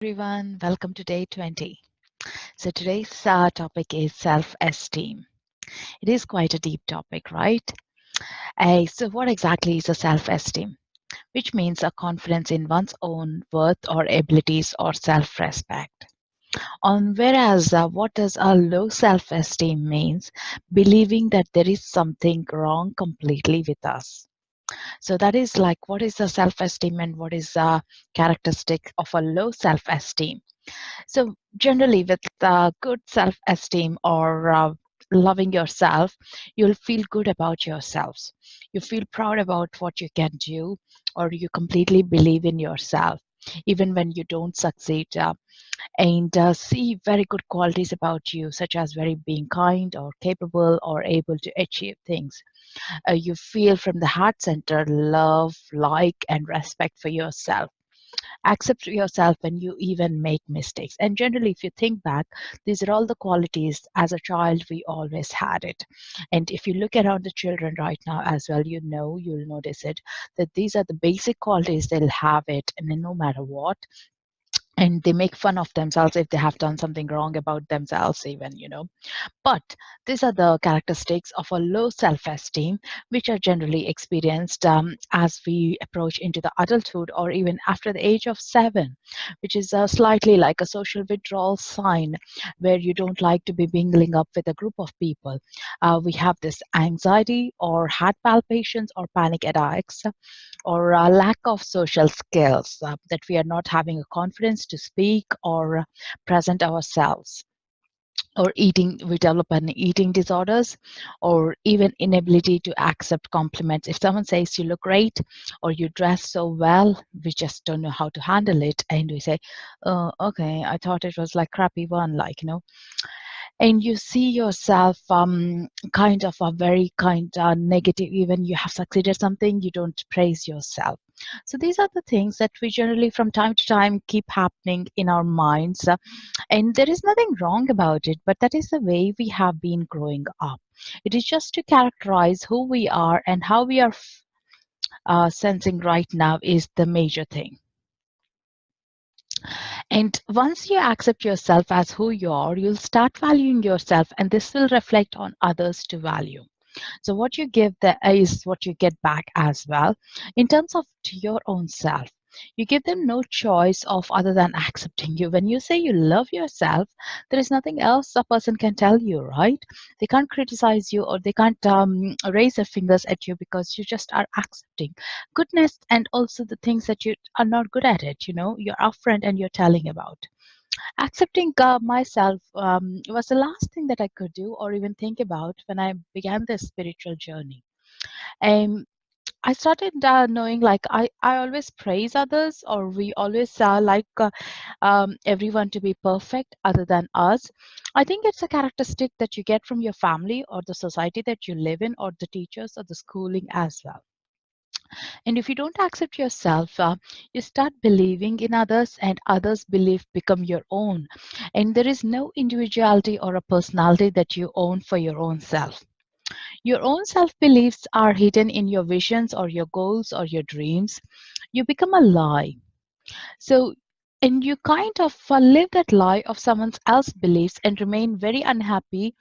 Everyone, welcome to day 20. So today's topic is self-esteem. It is quite a deep topic, right? So what exactly is a self-esteem? Which means a confidence in one's own worth or abilities or self-respect. On whereas what does a low self-esteem means? Believing that there is something wrong completely with us. So that is like what is the self-esteem and what is a characteristic of a low self-esteem. So, generally, with good self esteem or loving yourself, you'll feel good about yourselves. You feel proud about what you can do, or you completely believe in yourself, even when you don't succeed. And see very good qualities about you, such as very being kind or capable or able to achieve things. You feel from the heart center love, like, and respect for yourself. Accept yourself when you even make mistakes. And generally, if you think back, these are all the qualities as a child we always had it. And if you look around the children right now as well, you'll notice it, that these are the basic qualities. They'll have it, and then no matter what, and they make fun of themselves if they have done something wrong about themselves, even. But these are the characteristics of a low self esteem, which are generally experienced as we approach into the adulthood or even after the age of 7, which is slightly like a social withdrawal sign where you don't like to be mingling up with a group of people. We have this anxiety or heart palpitations or panic attacks or a lack of social skills, that we are not having a confidence to speak or present ourselves, or eating we develop an eating disorders, or even inability to accept compliments. If someone says you look great or you dress so well, we just don't know how to handle it, and we say, oh, okay, I thought it was like crappy one, and you see yourself kind of a very kind negative. Even you have succeeded something, you don't praise yourself. So these are the things that we generally from time to time keep happening in our minds, and there is nothing wrong about it, but that is the way we have been growing up. It is just to characterize who we are, and how we are sensing right now is the major thing. And once you accept yourself as who you are, you'll start valuing yourself, and this will reflect on others to value. So what you give there is what you get back as well. In terms of to your own self, you give them no choice of other than accepting you. When you say you love yourself, there is nothing else a person can tell you, right? They can't criticize you, or they can't raise their fingers at you, because you just are accepting goodness and also the things that you are not good at it. You're upfront and you're telling about. Accepting myself was the last thing that I could do or even think about when I began this spiritual journey. Um, I started knowing, like, I always praise others, or we always like everyone to be perfect other than us. I think it's a characteristic that you get from your family or the society that you live in, or the teachers or the schooling as well. And if you don't accept yourself, you start believing in others, and others' belief become your own. And there is no individuality or a personality that you own for your own self. Your own self beliefs are hidden in your visions or your goals or your dreams. You become a lie. So, and you kind of live that lie of someone else's beliefs and remain very unhappy.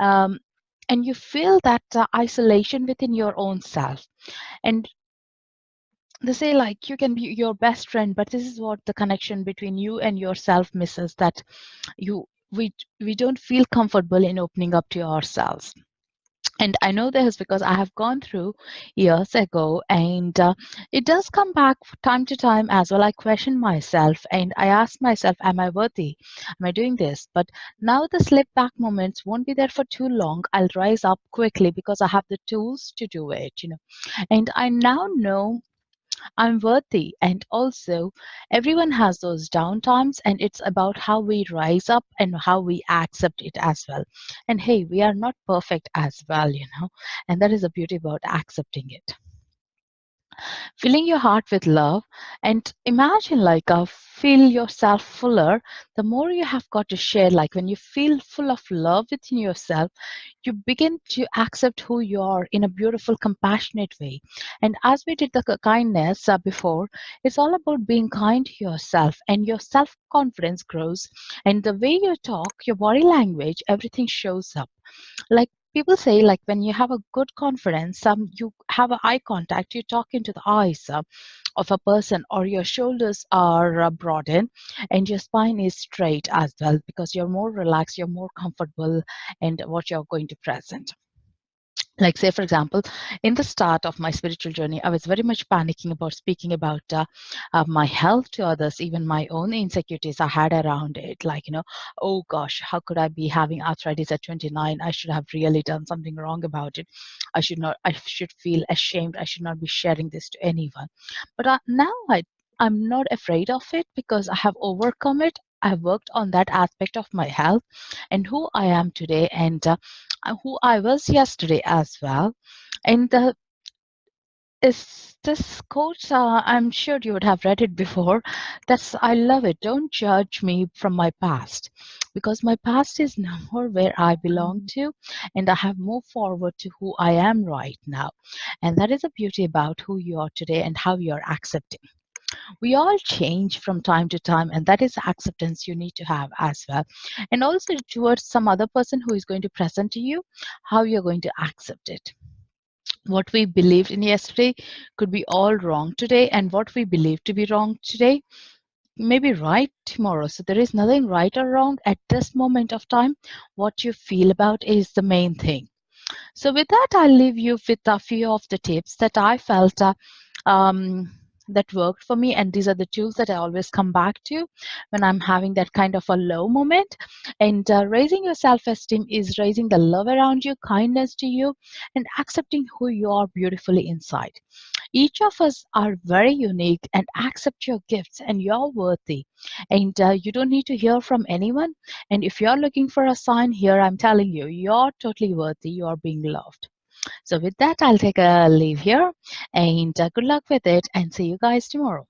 Um, and you feel that isolation within your own self. And they say, like, you can be your best friend, but this is what the connection between you and yourself misses, that you we don't feel comfortable in opening up to ourselves. And I know this because I have gone through years ago, and it does come back time to time as well. I question myself and I ask myself, am I worthy? Am I doing this? But now the slip back moments won't be there for too long. I'll rise up quickly because I have the tools to do it. And I now know I'm worthy. And also, everyone has those downtimes, and it's about how we rise up and how we accept it as well. And hey, we are not perfect as well. And that is the beauty about accepting it. filling your heart with love, and imagine like feel yourself fuller the more you have got to share. Like when you feel full of love within yourself, you begin to accept who you are in a beautiful compassionate way. And as we did the kindness before, it's all about being kind to yourself, and your self confidence grows, and the way you talk, your body language, everything shows up. Like people say, like when you have a good confidence, you have a eye contact, you talk into the eyes of a person, or your shoulders are broadened and your spine is straight as well, because you're more relaxed, you're more comfortable, and what you're going to present. Like say for example, in the start of my spiritual journey, I was very much panicking about speaking about my health to others, even my own insecurities I had around it. Like, oh gosh, how could I be having arthritis at 29? I should have really done something wrong about it. I should feel ashamed. I should not be sharing this to anyone. But now I'm not afraid of it, because I have overcome it. I have worked on that aspect of my health and who I am today, and who I was yesterday as well. And is this quote, I'm sure you would have read it before. I love it. Don't judge me from my past, because my past is no more where I belong to, and I have moved forward to who I am right now. And that is the beauty about who you are today and how you are accepting. We all change from time to time, and that is acceptance you need to have as well. And also towards some other person who is going to present to you, how you're going to accept it. What we believed in yesterday could be all wrong today, and what we believe to be wrong today may be right tomorrow. So there is nothing right or wrong at this moment of time. What you feel about is the main thing. So with that, I'll leave you with a few of the tips that I felt um, that worked for me. And these are the tools that I always come back to when I'm having that kind of a low moment. And raising your self-esteem is raising the love around you, kindness to you, and accepting who you are beautifully inside. Each of us are very unique, and accept your gifts, and you're worthy. And you don't need to hear from anyone. And if you're looking for a sign here, I'm telling you, you're totally worthy. You are being loved. So with that, I'll take a leave here, and good luck with it, and see you guys tomorrow.